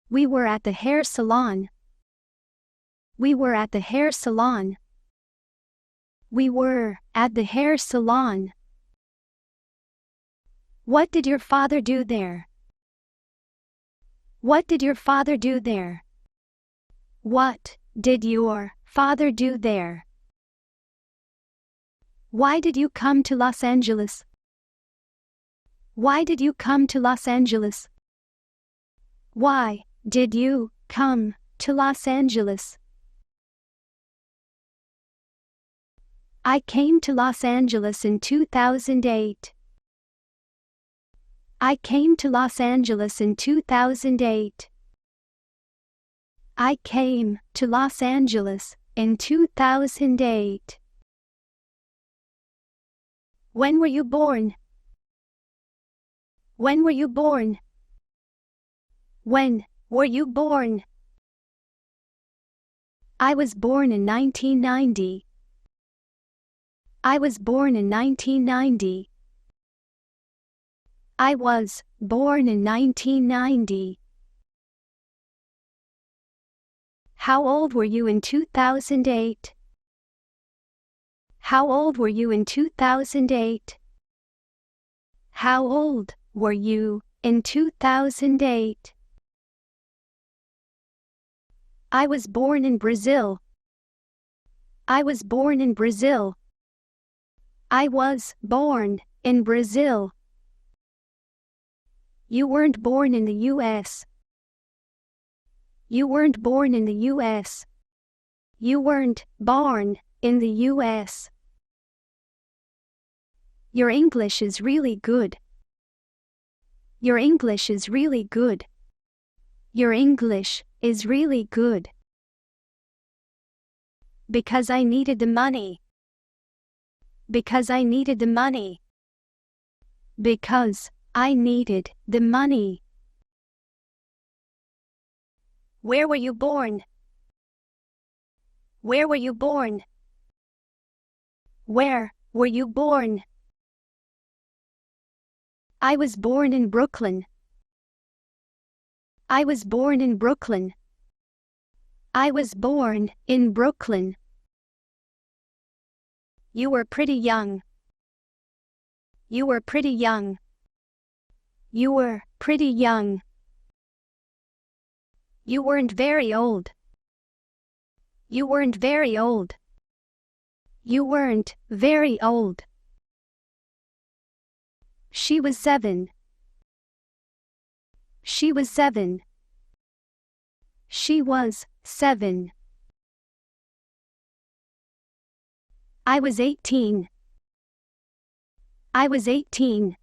We were at the hair salon. We were at the hair salon. We were at the hair salon. What did your father do there? What did your father do there? What did your father do there? Why did you come to Los Angeles? Why did you come to Los Angeles? Why did you come to Los Angeles? I came to Los Angeles in 2008. I came to Los Angeles in 2008. I came to Los Angeles in 2008. When were you born? When were you born? When were you born? I was born in 1990. I was born in 1990. I was born in 1990. How old were you in 2008? How old were you in 2008? How old were you in 2008? I was born in Brazil. I was born in Brazil. I was born in Brazil. You weren't born in the U.S. You weren't born in the U.S. You weren't born in the U.S. Your English is really good. Your English is really good. Your English is really good. Because I needed the money. Because I needed the money. Because I needed the money. Where were you born? Where were you born? Where were you born? I was born in Brooklyn. I was born in Brooklyn. I was born in Brooklyn. You were pretty young. You were pretty young. You were pretty young. You weren't very old. You weren't very old. You weren't very old. She was 7. She was 7. She was 7. I was 18. I was 18.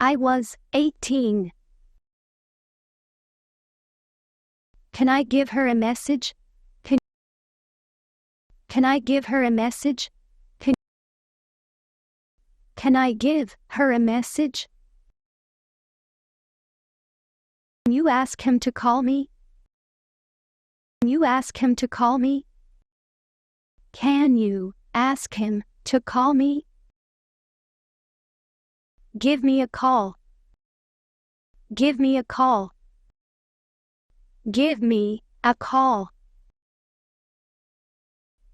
I was 18. Can I give her a message? Can I give her a message? Can I give her a message? Can you ask him to call me? Can you ask him to call me? Can you ask him to call me? Give me a call. Give me a call. Give me a call.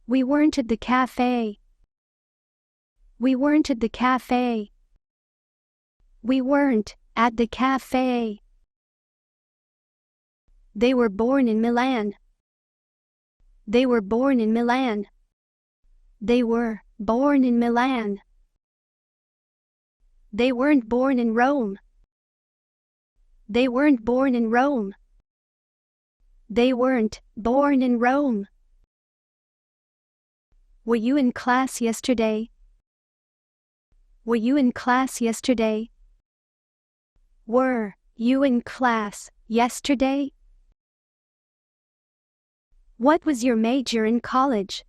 We weren't at the cafe. We weren't at the cafe. We weren't at the cafe. They were born in Milan. They were born in Milan. They were born in Milan. They weren't born in Rome. They weren't born in Rome. They weren't born in Rome. Were you in class yesterday? Were you in class yesterday? Were you in class yesterday? What was your major in college?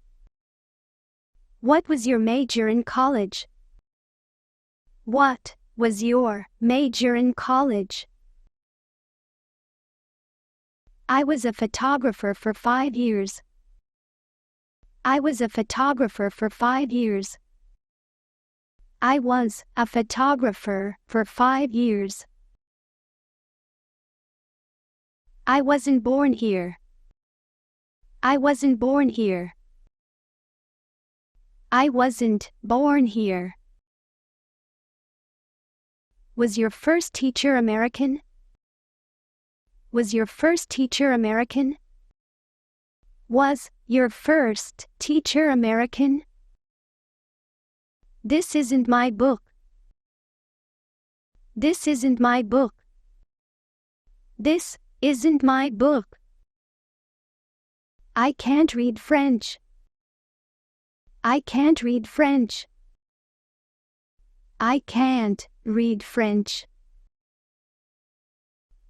What was your major in college? What was your major in college? I was a photographer for 5 years. I was a photographer for 5 years. I was a photographer for 5 years. I wasn't born here. I wasn't born here. I wasn't born here. Was your first teacher American? Was your first teacher American? Was your first teacher American? This isn't my book. This isn't my book. This isn't my book. I can't read French. I can't read French. I can't read French.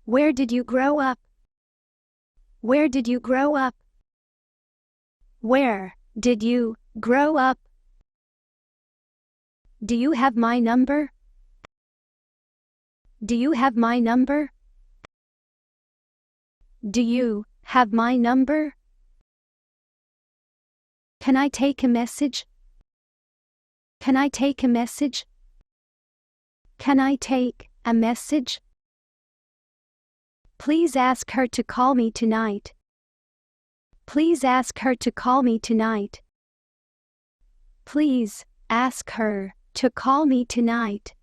Where did you grow up? Where did you grow up? Where did you grow up? Do you have my number? Do you have my number? Do you have my number? Can I take a message? Can I take a message? Can I take a message? Please ask her to call me tonight. Please ask her to call me tonight. Please ask her to call me tonight.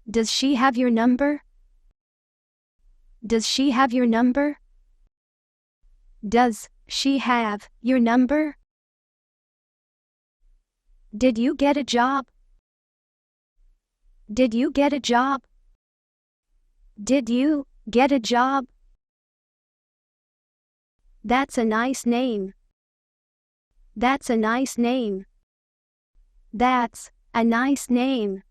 Does she have your number? Does she have your number? Does she have your number? Did you get a job? Did you get a job? Did you get a job? That's a nice name. That's a nice name. That's a nice name.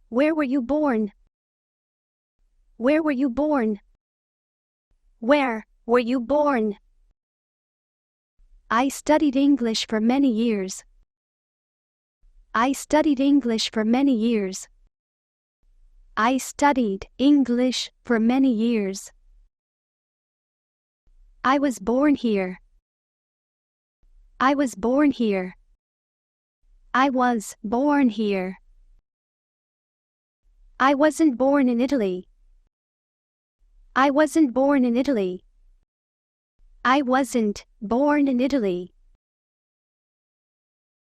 Where were you born? Where were you born? Where were you born? I studied English for many years. I studied English for many years. I studied English for many years. I was born here. I was born here. I was born here. I wasn't born in Italy. I wasn't born in Italy. I wasn't born in Italy.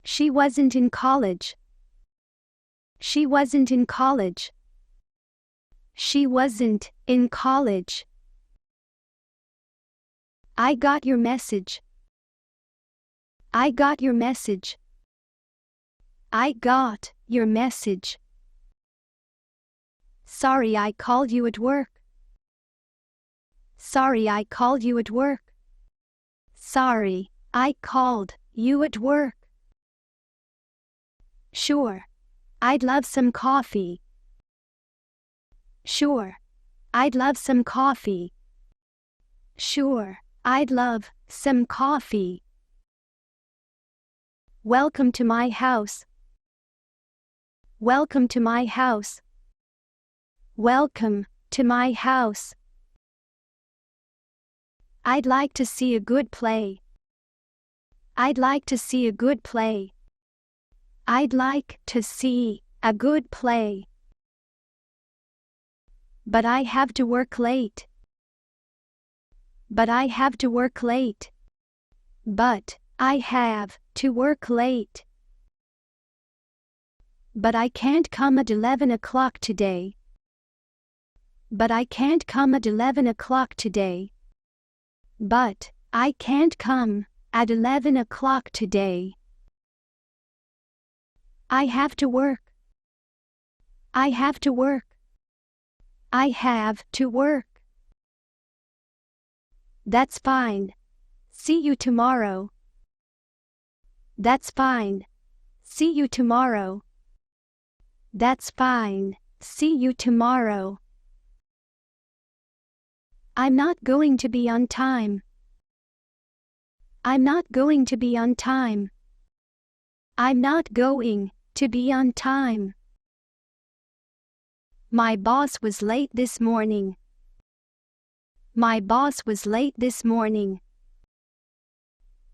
She wasn't in college. She wasn't in college. She wasn't in college. I got your message. I got your message. I got your message. Sorry I called you at work. Sorry I called you at work. Sorry I called you at work. Sure. I'd love some coffee. Sure. I'd love some coffee. Sure. I'd love some coffee. Welcome to my house. Welcome to my house. Welcome to my house. I'd like to see a good play. I'd like to see a good play. I'd like to see a good play. But I have to work late. But I have to work late. But I have to work late. But I can't come at 11 o'clock today. But I can't come at 11 o'clock today. But I can't come at 11 o'clock today. I have to work. I have to work. I have to work. That's fine. See you tomorrow. That's fine. See you tomorrow. That's fine. See you tomorrow. I'm not going to be on time. I'm not going to be on time. I'm not going to be on time. My boss was late this morning. My boss was late this morning.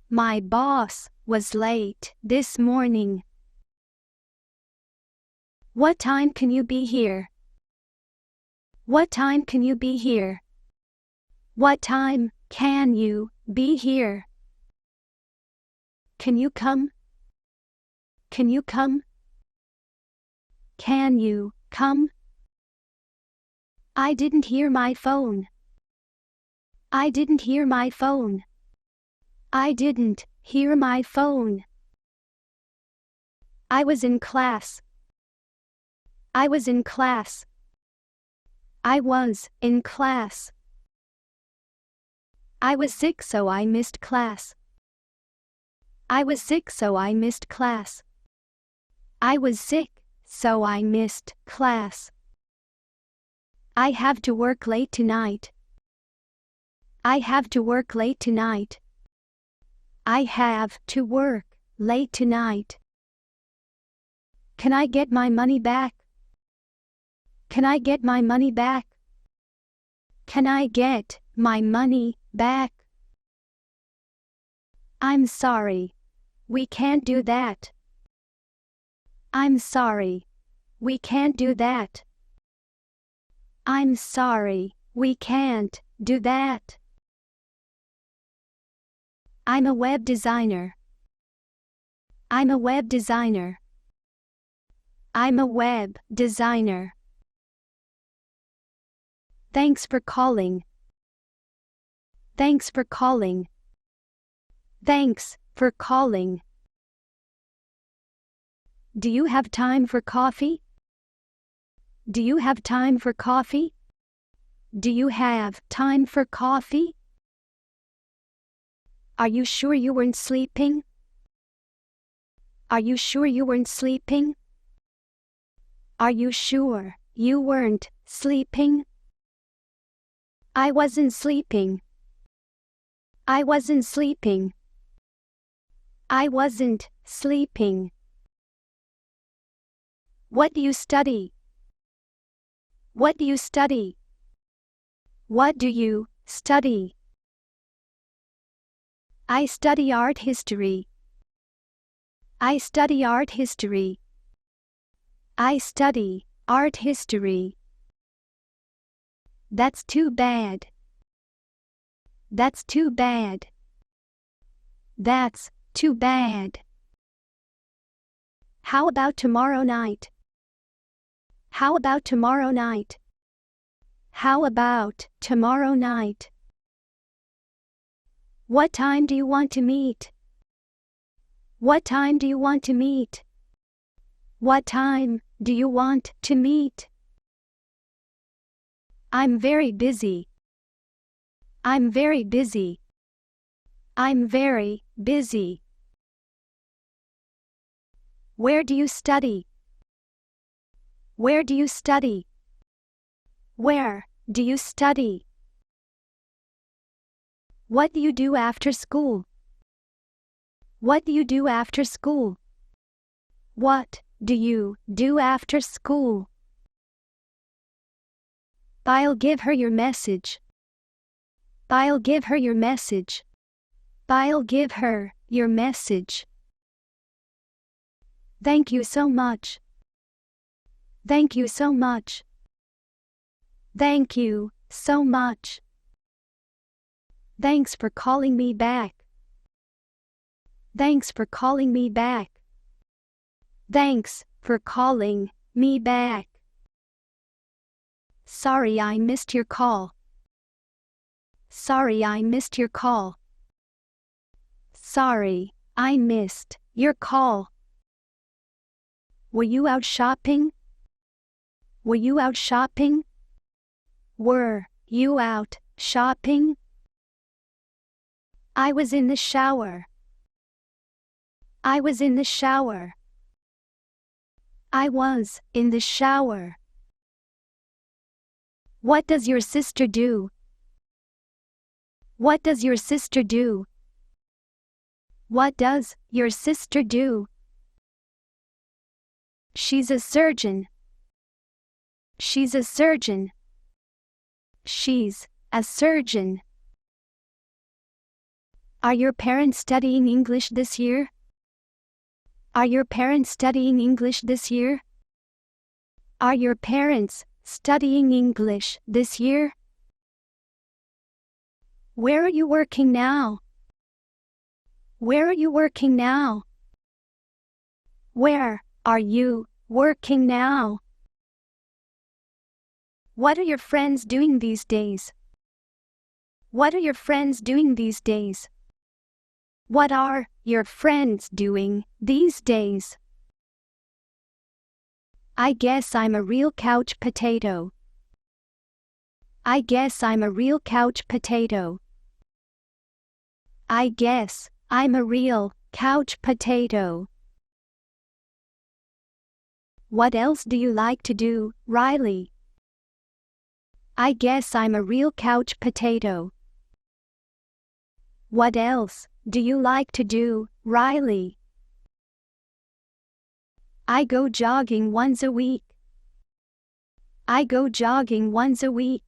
My boss was late this morning. What time can you be here? What time can you be here? What time can you be here? Can you come? Can you come? Can you come? I didn't hear my phone. I didn't hear my phone. I didn't hear my phone. I was in class. I was in class. I was in class. I was sick, so I missed class. I was sick, so I missed class. I was sick, so I missed class. I have to work late tonight. I have to work late tonight. I have to work late tonight. Can I get my money back? Can I get my money back? Can I get my money back? I'm sorry. We can't do that. I'm sorry. We can't do that. I'm sorry. We can't do that. I'm a web designer. I'm a web designer. I'm a web designer. Thanks for calling. Thanks for calling. Thanks for calling. Do you have time for coffee? Do you have time for coffee? Do you have time for coffee? Are you sure you weren't sleeping? Are you sure you weren't sleeping? Are you sure you weren't sleeping? I wasn't sleeping. I wasn't sleeping. I wasn't sleeping. What do you study? What do you study? What do you study? I study art history. I study art history. I study art history. That's too bad. That's too bad. That's too bad. How about tomorrow night? How about tomorrow night? How about tomorrow night? What time do you want to meet? What time do you want to meet? What time do you want to meet? I'm very busy. I'm very busy. I'm very busy. Where do you study? Where do you study? Where do you study? What do you do after school? What do you do after school? What do you do after school? I'll give her your message. I'll give her your message. I'll give her your message. Thank you so much. Thank you so much. Thank you so much. Thanks for calling me back. Thanks for calling me back. Thanks for calling me back. Sorry I missed your call. Sorry I missed your call. Sorry I missed your call. Were you out shopping? Were you out shopping? Were you out shopping? I was in the shower. I was in the shower. I was in the shower. What does your sister do? What does your sister do? What does your sister do? She's a surgeon. She's a surgeon. She's a surgeon. Are your parents studying English this year? Are your parents studying English this year? Are your parents studying English this year? Where are you working now? Where are you working now? Where are you working now? What are your friends doing these days? What are your friends doing these days? What are your friends doing these days? I guess I'm a real couch potato. I guess I'm a real couch potato. I guess I'm a real couch potato. What else do you like to do, Riley? I guess I'm a real couch potato. What else do you like to do, Riley? I go jogging once a week. I go jogging once a week.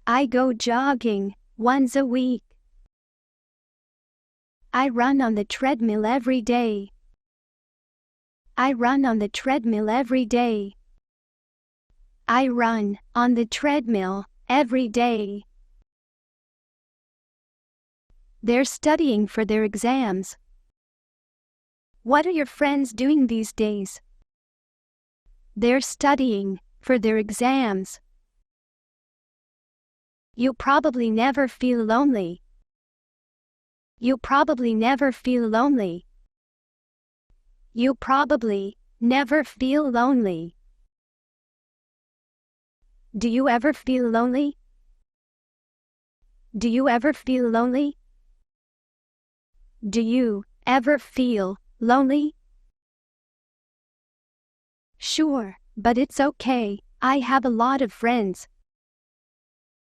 I go jogging once a week. I run on the treadmill every day. I run on the treadmill every day. I run on the treadmill every day. They're studying for their exams. What are your friends doing these days? They're studying for their exams. You probably never feel lonely. You probably never feel lonely. You probably never feel lonely. Do you ever feel lonely? Do you ever feel lonely? Do you ever feel lonely? Sure, but it's okay, I have a lot of friends.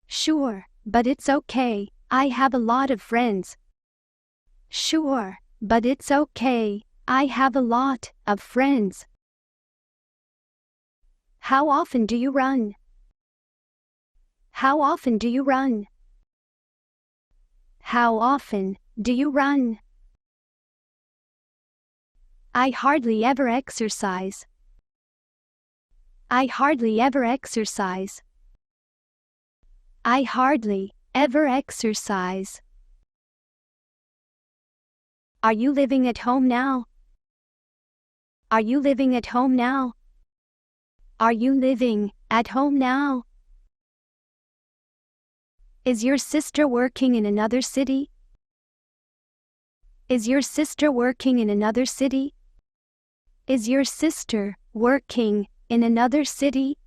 Sure, but it's okay, I have a lot of friends. Sure, but it's okay, I have a lot of friends. How often do you run? How often do you run? How often do you run? I hardly ever exercise. I hardly ever exercise. I hardly ever exercise. Are you living at home now? Are you living at home now? Are you living at home now? Is your sister working in another city? Is your sister working in another city? Is your sister working in another city?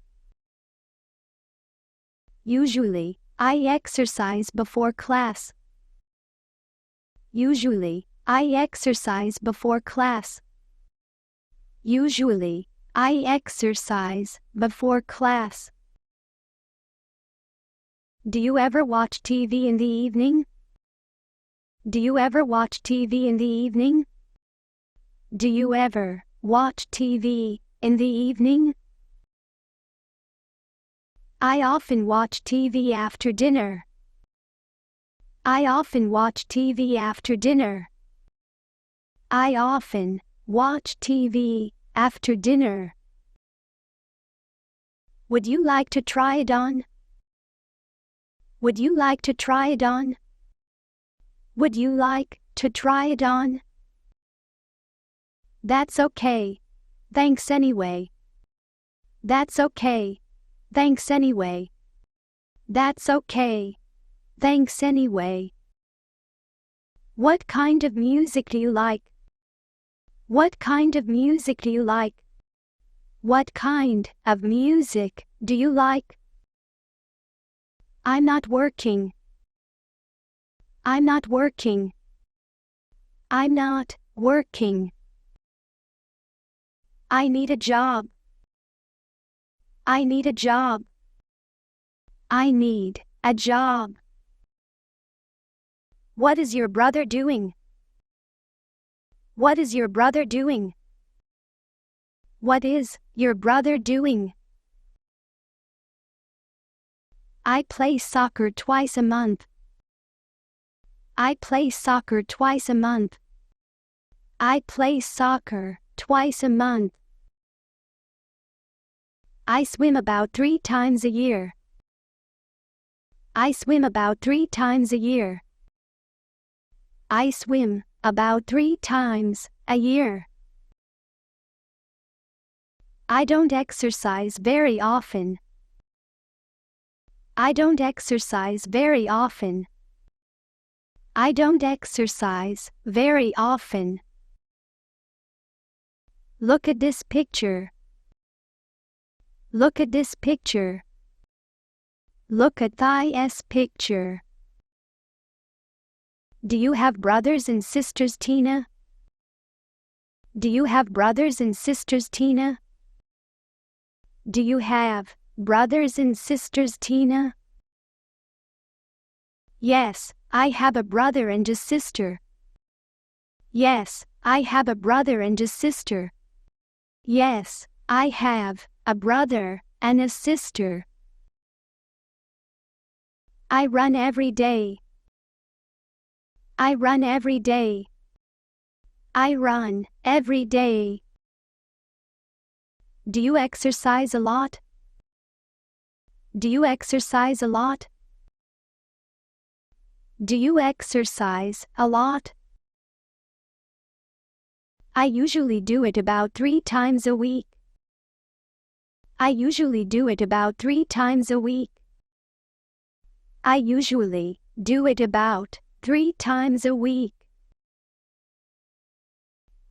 Usually, I exercise before class. Usually, I exercise before class. Usually, I exercise before class. Do you ever watch TV in the evening? Do you ever watch TV in the evening? Do you ever watch TV in the evening? I often watch TV after dinner. I often watch TV after dinner. I often watch TV after dinner. Would you like to try it on? Would you like to try it on? Would you like to try it on? That's okay. Thanks anyway. That's okay. Thanks anyway. That's okay. Thanks anyway. What kind of music do you like? What kind of music do you like? What kind of music do you like? I'm not working. I'm not working. I'm not working. I need a job. I need a job. I need a job. What is your brother doing? What is your brother doing? What is your brother doing? I play soccer twice a month. I play soccer twice a month. I play soccer twice a month. I swim about 3 times a year. I swim about 3 times a year. I swim about 3 times a year. I don't exercise very often. I don't exercise very often. I don't exercise very often. Look at this picture. Look at this picture. Look at this picture. Do you have brothers and sisters, Tina? Do you have brothers and sisters, Tina? Do you have brothers and sisters, Tina? Yes, I have a brother and a sister. Yes, I have a brother and a sister. Yes, I have a brother and a sister. I run every day. I run every day. I run every day. Do you exercise a lot? Do you exercise a lot? Do you exercise a lot? I usually do it about 3 times a week. I usually do it about 3 times a week. I usually do it about 3 times a week.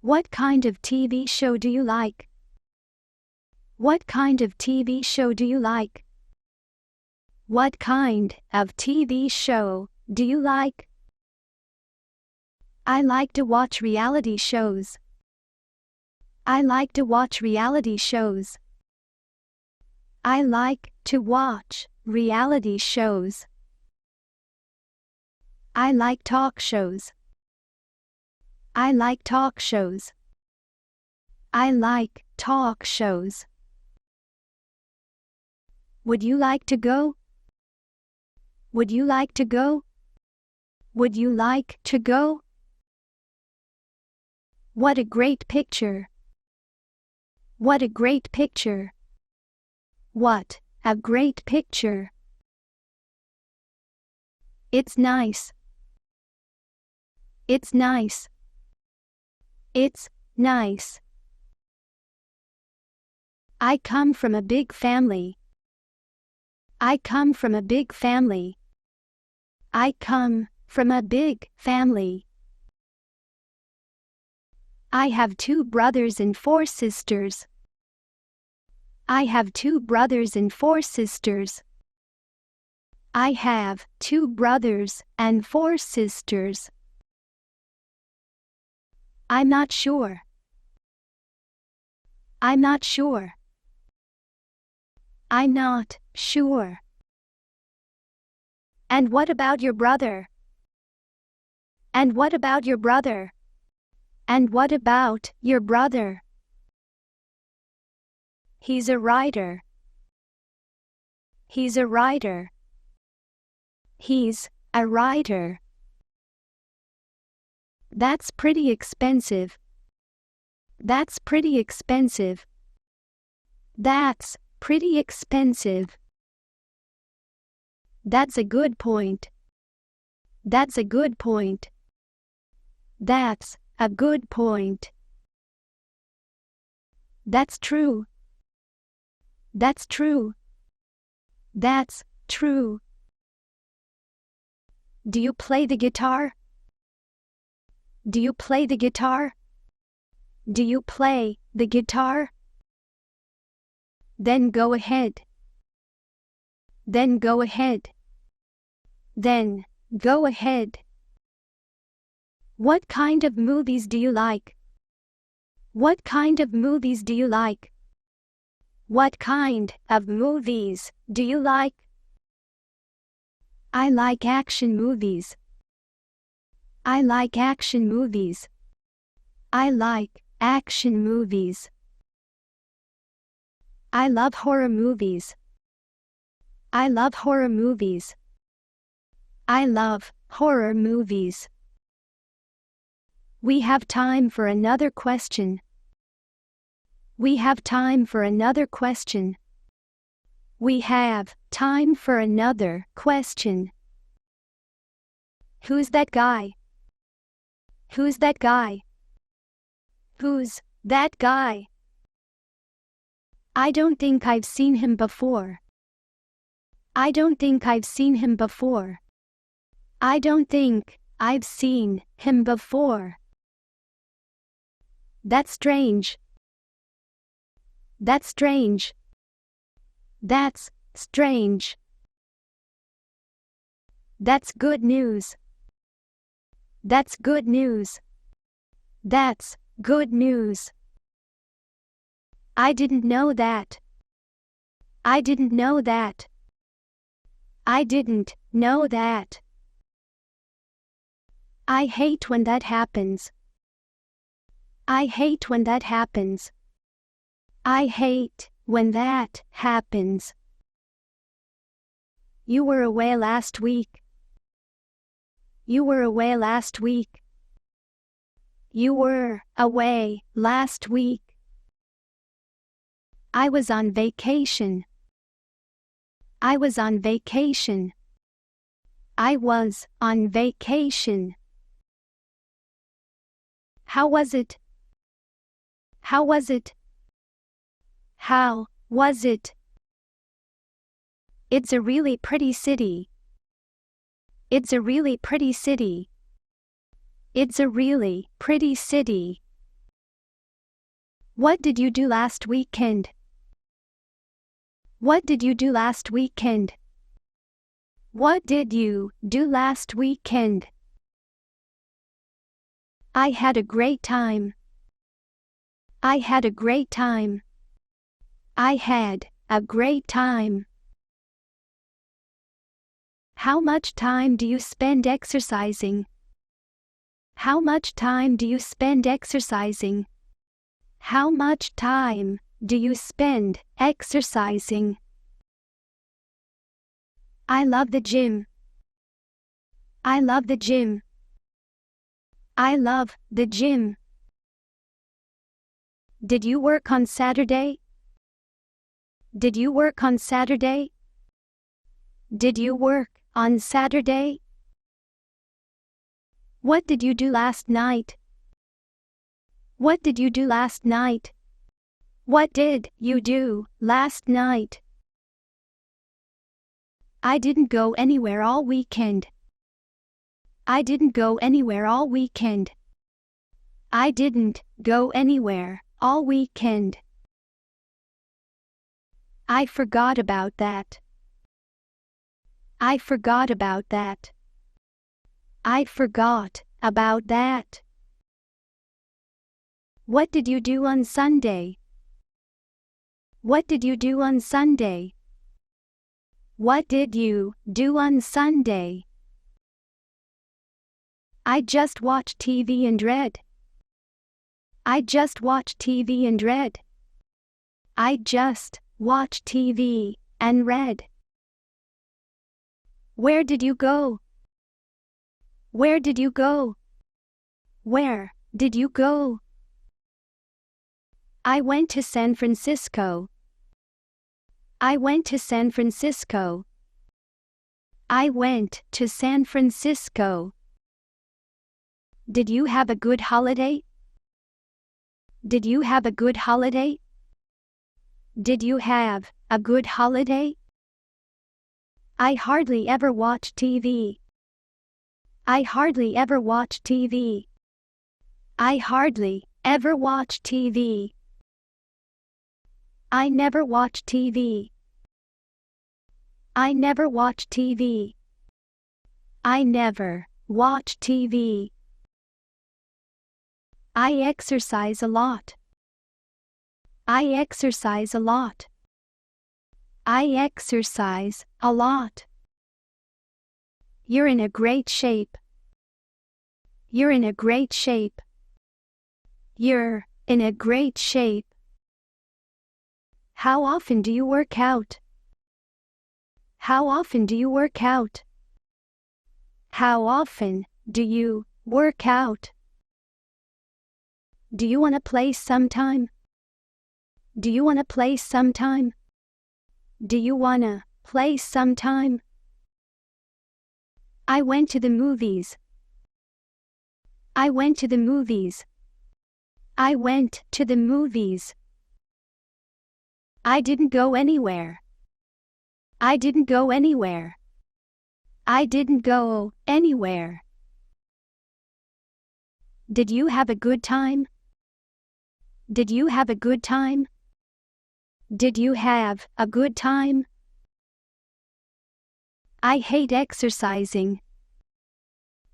What kind of TV show do you like? What kind of TV show do you like? What kind of TV show do you like? I like to watch reality shows. I like to watch reality shows. I like to watch reality shows. I like talk shows. I like talk shows. I like talk shows. Would you like to go? Would you like to go? Would you like to go? What a great picture. What a great picture. What a great picture. It's nice. It's nice. It's nice. I come from a big family. I come from a big family. I come from a big family. I have 2 brothers and 4 sisters. I have 2 brothers and 4 sisters. I have 2 brothers and 4 sisters. I'm not sure. I'm not sure. I'm not sure. And what about your brother? And what about your brother? And what about your brother? He's a writer. He's a writer. He's a writer. That's pretty expensive. That's pretty expensive. That's pretty expensive. That's a good point. That's a good point. That's a good point. That's true. That's true. That's true. Do you play the guitar? Do you play the guitar? Do you play the guitar? Then go ahead. Then go ahead. Then go ahead. What kind of movies do you like? What kind of movies do you like? What kind of movies do you like? I like action movies. I like action movies. I like action movies. I love horror movies. I love horror movies. I love horror movies. We have time for another question. We have time for another question. We have time for another question. Who's that guy? Who's that guy? Who's that guy? I don't think I've seen him before. I don't think I've seen him before. I don't think I've seen him before. That's strange. That's strange. That's strange. That's good news. That's good news. That's good news. I didn't know that. I didn't know that. I didn't know that. I hate when that happens. I hate when that happens. I hate when that happens. You were away last week. You were away last week. You were away last week. I was on vacation. I was on vacation. I was on vacation. How was it? How was it? How was it? It's a really pretty city. It's a really pretty city. It's a really pretty city. What did you do last weekend? What did you do last weekend? What did you do last weekend? I had a great time. I had a great time. I had a great time. How much time do you spend exercising? How much time do you spend exercising? How much time do you spend exercising? I love the gym. I love the gym. I love the gym. Did you work on Saturday? Did you work on Saturday? Did you work on Saturday? What did you do last night? What did you do last night? What did you do last night? I didn't go anywhere all weekend. I didn't go anywhere all weekend. I didn't go anywhere all weekend. I forgot about that. I forgot about that. I forgot about that. What did you do on Sunday? What did you do on Sunday? What did you do on Sunday? I just watched TV and read. I just watched TV and read. I just watched TV and read. Where did you go? Where did you go? Where did you go? I went to San Francisco. I went to San Francisco. I went to San Francisco. Did you have a good holiday? Did you have a good holiday? Did you have a good holiday? I hardly ever watch TV. I hardly ever watch TV. I hardly ever watch TV. I never watch TV. I never watch TV. I never watch TV. I exercise a lot. I exercise a lot. I exercise a lot. You're in a great shape. You're in a great shape. You're in a great shape. How often do you work out? How often do you work out? How often do you work out? Do you want to play sometime? Do you want to play sometime? Do you wanna play sometime? I went to the movies. I went to the movies. I went to the movies. I didn't go anywhere. I didn't go anywhere. I didn't go anywhere. Did you have a good time? Did you have a good time? Did you have a good time? I hate exercising.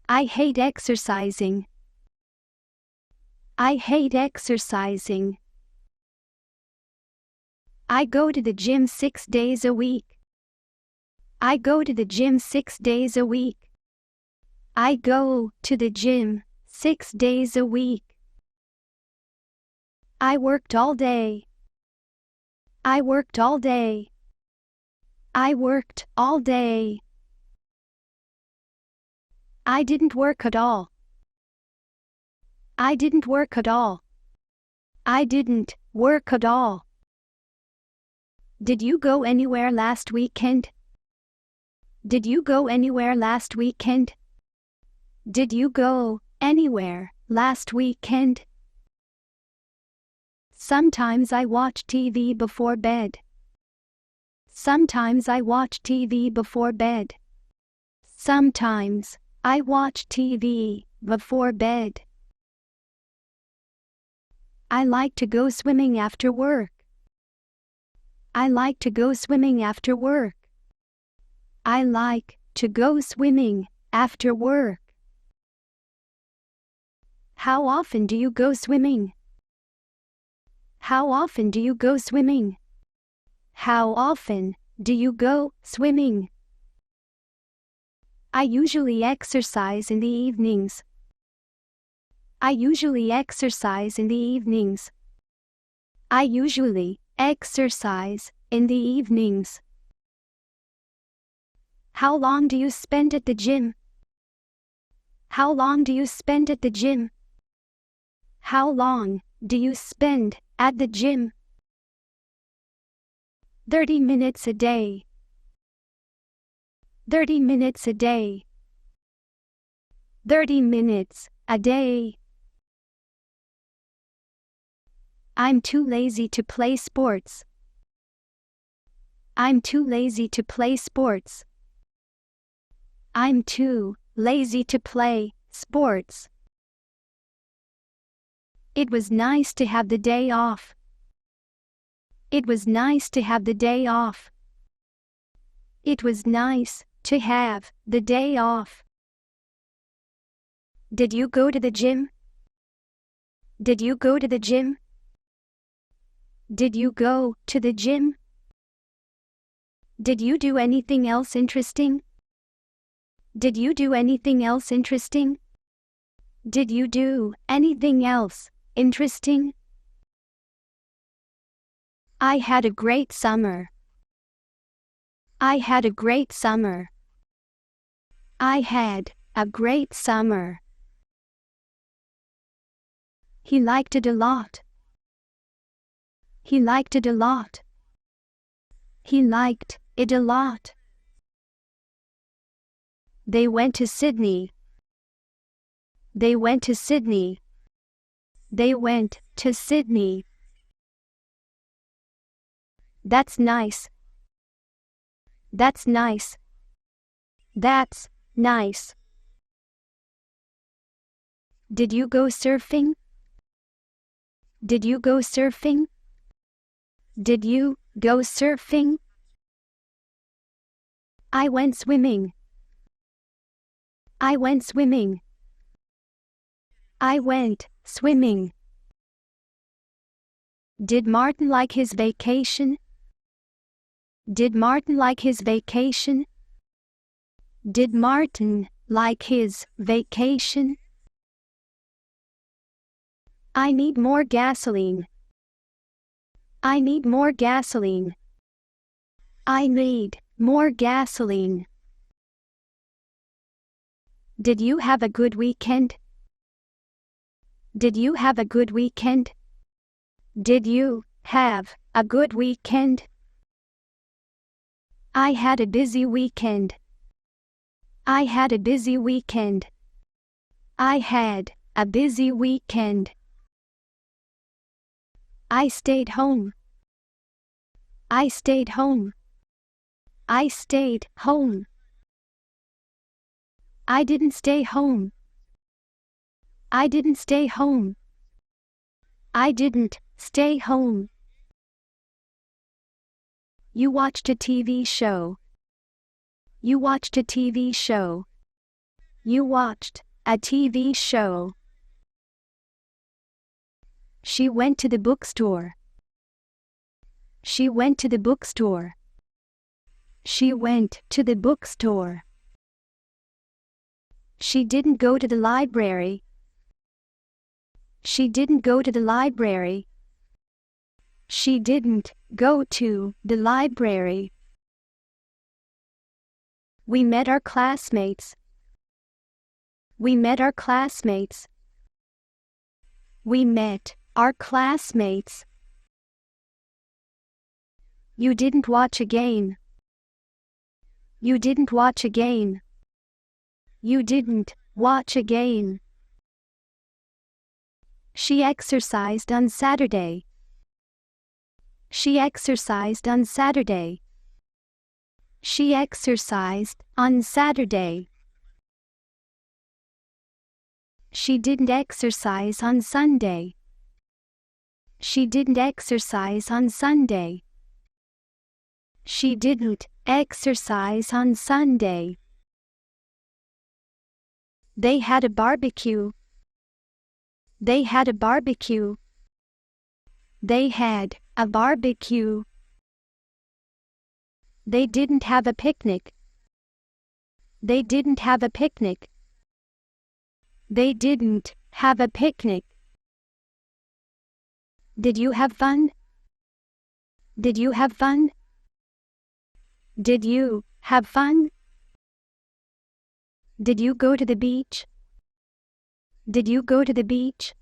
I hate exercising. I hate exercising. I go to the gym 6 days a week. I go to the gym 6 days a week. I go to the gym 6 days a week. I worked all day. I worked all day. I worked all day. I didn't work at all. I didn't work at all. I didn't work at all. Did you go anywhere last weekend? Did you go anywhere last weekend? Did you go anywhere last weekend? Sometimes I watch TV before bed. Sometimes I watch TV before bed. Sometimes I watch TV before bed. I like to go swimming after work. I like to go swimming after work. I like to go swimming after work. How often do you go swimming? How often do you go swimming? How often do you go swimming? I usually exercise in the evenings. I usually exercise in the evenings. I usually exercise in the evenings. How long do you spend at the gym? How long do you spend at the gym? How long do you spend at the gym? 30 minutes a day. 30 minutes a day. 30 minutes a day. I'm too lazy to play sports. I'm too lazy to play sports. I'm too lazy to play sports. It was nice to have the day off. It was nice to have the day off. It was nice to have the day off. Did you go to the gym? Did you go to the gym? Did you go to the gym? Did you do anything else interesting? Did you do anything else interesting? Did you do anything else interesting? I had a great summer. I had a great summer. I had a great summer. He liked it a lot. He liked it a lot. He liked it a lot. They went to Sydney. They went to Sydney. They went to Sydney. That's nice. That's nice. That's nice. Did you go surfing? Did you go surfing? Did you go surfing? I went swimming. I went swimming. I went swimming. Did Martin like his vacation? Did Martin like his vacation? Did Martin like his vacation? I need more gasoline. I need more gasoline. I need more gasoline. Did you have a good weekend? Did you have a good weekend? Did you have a good weekend? I had a busy weekend. I had a busy weekend. I had a busy weekend. I stayed home. I stayed home. I stayed home. I didn't stay home. I didn't stay home. I didn't stay home. You watched a TV show. You watched a TV show. You watched a TV show. She went to the bookstore. She went to the bookstore. She went to the bookstore. She didn't go to the library. She didn't go to the library. She didn't go to the library. We met our classmates. We met our classmates. We met our classmates. You didn't watch a game. You didn't watch a game. You didn't watch a game. She exercised on Saturday. She exercised on Saturday. She exercised on Saturday. She didn't exercise on Sunday. She didn't exercise on Sunday. She didn't exercise on Sunday. They had a barbecue. They had a barbecue. They had a barbecue. They didn't have a picnic. They didn't have a picnic. They didn't have a picnic. Did you have fun? Did you have fun? Did you have fun? Did you go to the beach? Did you go to the beach?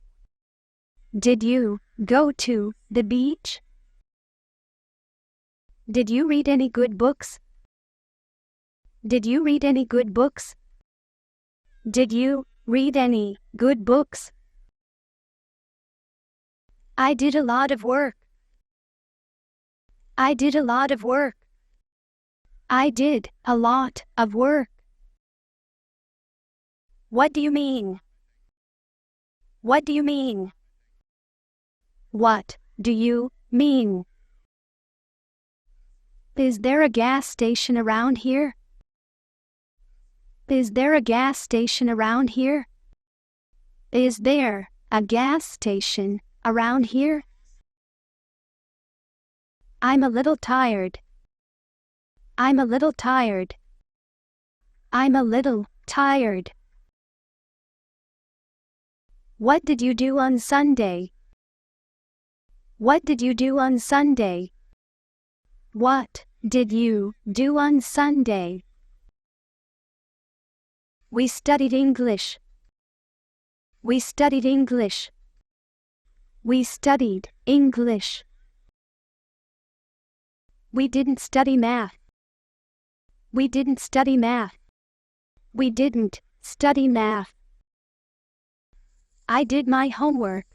Did you go to the beach? Did you read any good books? Did you read any good books? Did you read any good books? I did a lot of work. I did a lot of work. I did a lot of work. What do you mean? What do you mean? What do you mean? Is there a gas station around here? Is there a gas station around here? Is there a gas station around here? I'm a little tired. I'm a little tired. I'm a little tired. What did you do on Sunday? What did you do on Sunday? What did you do on Sunday? We studied English. We studied English. We studied English. We didn't study math. We didn't study math. We didn't study math. I did my homework.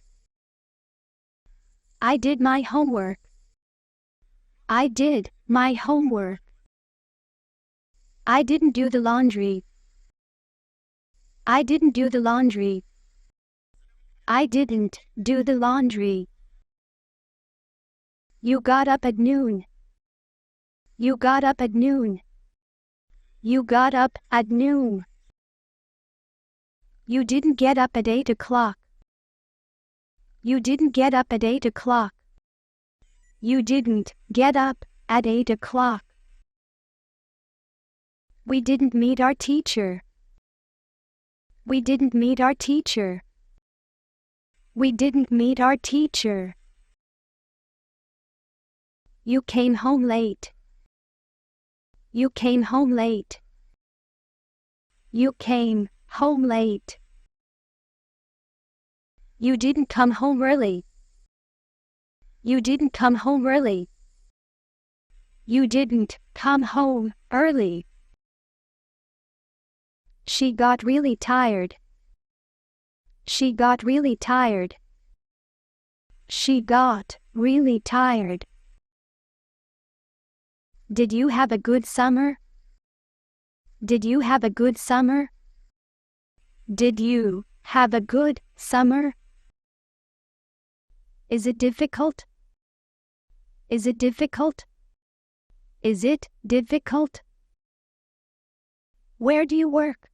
I did my homework. I did my homework. I didn't do the laundry. I didn't do the laundry. I didn't do the laundry. You got up at noon. You got up at noon. You got up at noon. You didn't get up at 8 o'clock. You didn't get up at 8 o'clock. You didn't get up at 8 o'clock. We didn't meet our teacher. We didn't meet our teacher. We didn't meet our teacher. You came home late. You came home late. You came home late. You didn't come home early. You didn't come home early. You didn't come home early. She got really tired. She got really tired. She got really tired. Did you have a good summer? Did you have a good summer? Did you have a good summer? Is it difficult? Is it difficult? Is it difficult? Where do you work?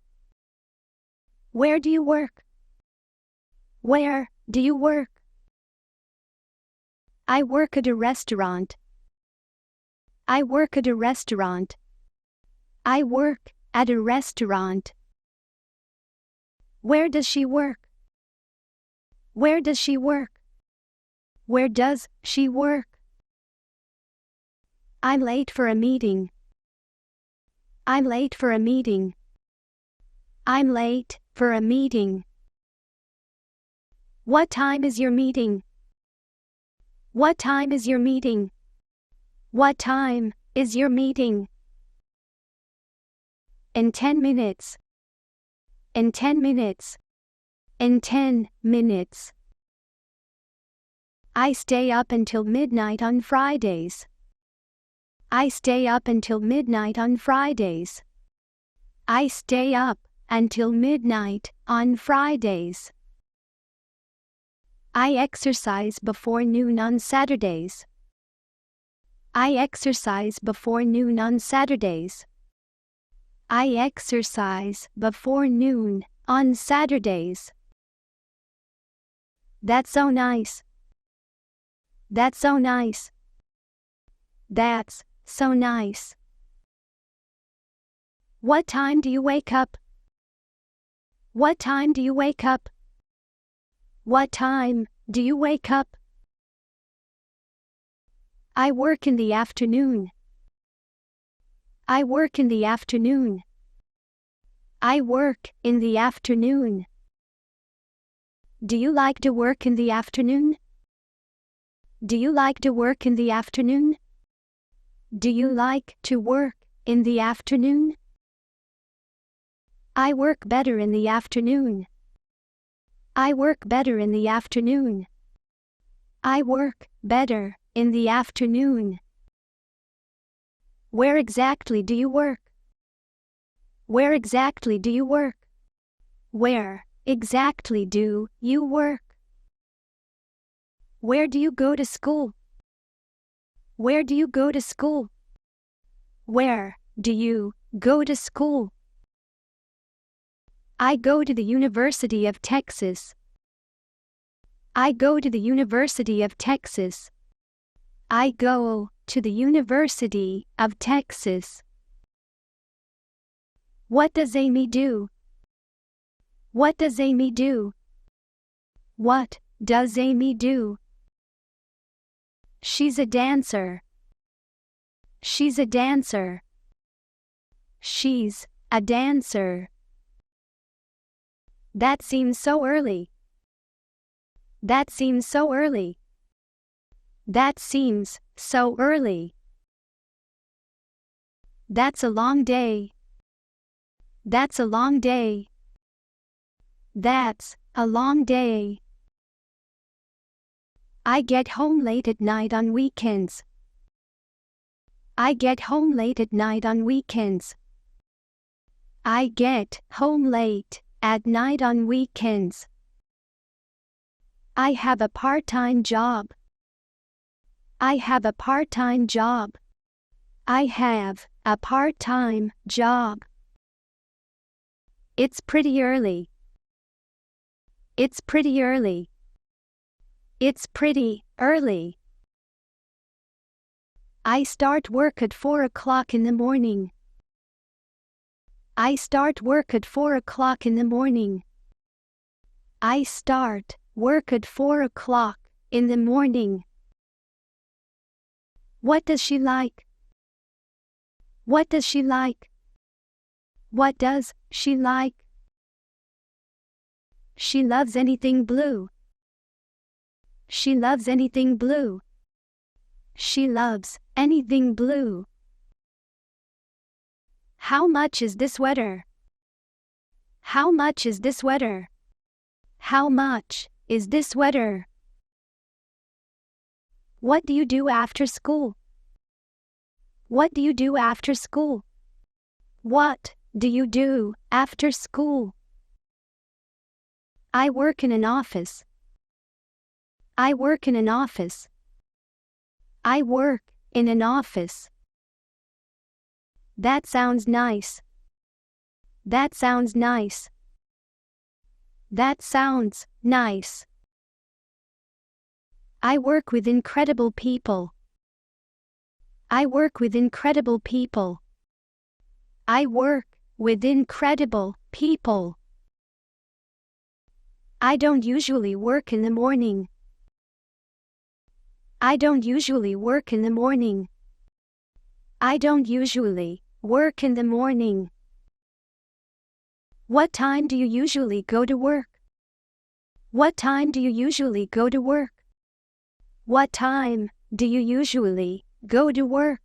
Where do you work? Where do you work? I work at a restaurant. I work at a restaurant. I work at a restaurant. Where does she work? Where does she work? Where does she work? I'm late for a meeting. I'm late for a meeting. I'm late for a meeting. What time is your meeting? What time is your meeting? What time is your meeting? In 10 minutes. In 10 minutes. In 10 minutes. I stay up until midnight on Fridays. I stay up until midnight on Fridays. I stay up until midnight on Fridays. I exercise before noon on Saturdays. I exercise before noon on Saturdays. I exercise before noon on Saturdays. That's so nice. That's so nice. That's so nice. What time do you wake up? What time do you wake up? What time do you wake up? I work in the afternoon. I work in the afternoon. I work in the afternoon. Do you like to work in the afternoon? Do you like to work in the afternoon? Do you like to work in the afternoon? I work better in the afternoon. I work better in the afternoon. I work better in the afternoon. Where exactly do you work? Where exactly do you work? Where exactly do you work? Where do you go to school? Where do you go to school? Where do you go to school? I go to the University of Texas. I go to the University of Texas. I go to the University of Texas. What does Amy do? What does Amy do? What does Amy do? She's a dancer. She's a dancer. She's a dancer. That seems so early. That seems so early. That seems so early. That's a long day. That's a long day. That's a long day. I get home late at night on weekends. I get home late at night on weekends. I get home late at night on weekends. I have a part-time job. I have a part-time job. I have a part-time job. It's pretty early. It's pretty early. It's pretty early. I start work at 4 o'clock in the morning. I start work at 4 o'clock in the morning. I start work at 4 o'clock in the morning. What does she like? What does she like? What does she like? She loves anything blue. She loves anything blue. She loves anything blue. How much is this sweater? How much is this sweater? How much is this sweater? What do you do after school? What do you do after school? What do you do after school? I work in an office. I work in an office. I work in an office. That sounds nice. That sounds nice. That sounds nice. I work with incredible people. I work with incredible people. I work with incredible people. I don't usually work in the morning. I don't usually work in the morning. I don't usually work in the morning. What time do you usually go to work? What time do you usually go to work? What time do you usually go to work?